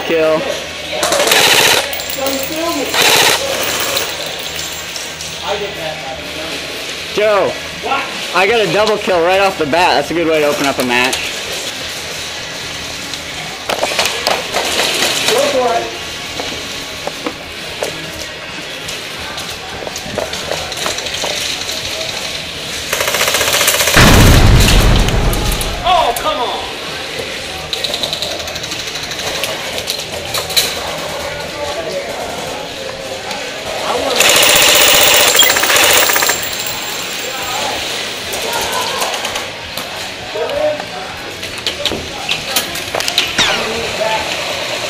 kill. Joe, I got a double kill right off the bat. That's a good way to open up a match. Go for it. Oh, come on.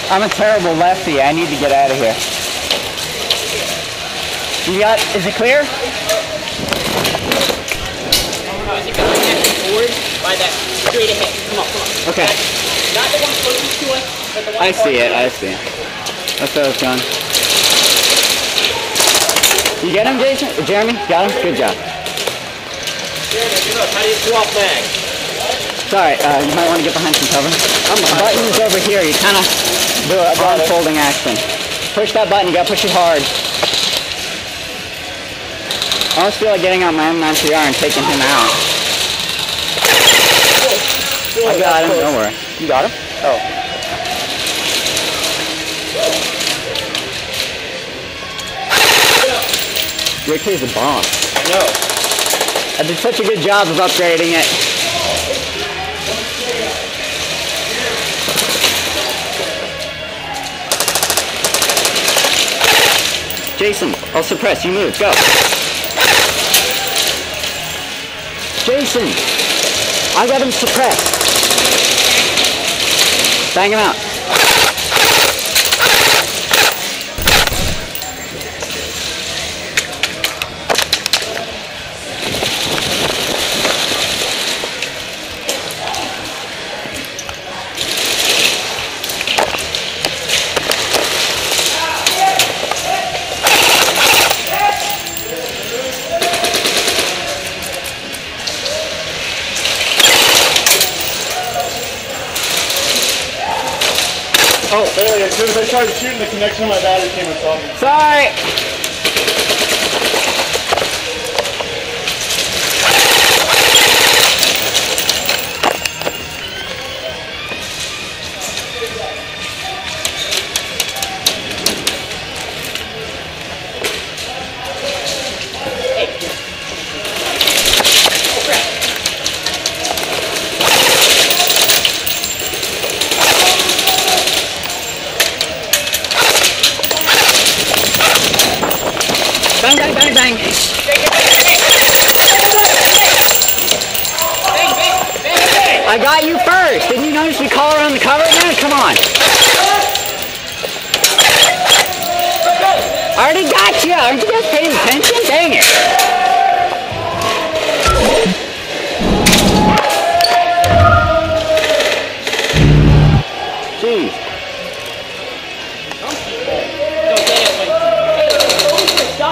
I'm a terrible lefty. I need to get out of here. You got, is it clear? Is it going forward by that straight ahead? Come on, come on. Okay. Not the one closest to us, but the one I see it, I see it. That's what I was going. You get him, Jason? Jeremy? Got him? Good job. Jeremy, good luck. How do you swap bags? Sorry, you might want to get behind some cover. The button is over here. You kind of do a unfolding action. Push that button. You got to push it hard. I almost feel like getting out my M9CR and taking him out. I got him. Don't worry. You got him? Oh. Your kid's a bomb. No. I did such a good job of upgrading it. Jason, I'll suppress. You move. Go. Jason, I got him suppressed. Bang him out. Oh, there, as soon as I started shooting, the connection on my battery came and saw me. Sorry. Bang, bang, bang, bang. I got you first. Didn't you notice we call around the cover again? Come on. I already got you. Aren't you guys paying attention? Dang it. Jeez.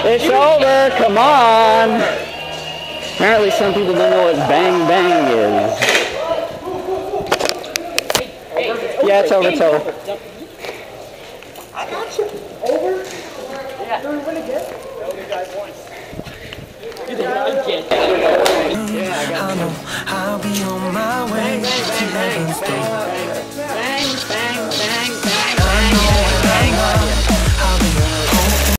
It's over, come on! Apparently some people don't know what bang bang is. Yeah, it's over, it's over. I got you. Over? Yeah. Do we win again? No, the guy won. You think I can't? Yeah, I got you. I'll be on my way to heaven's door.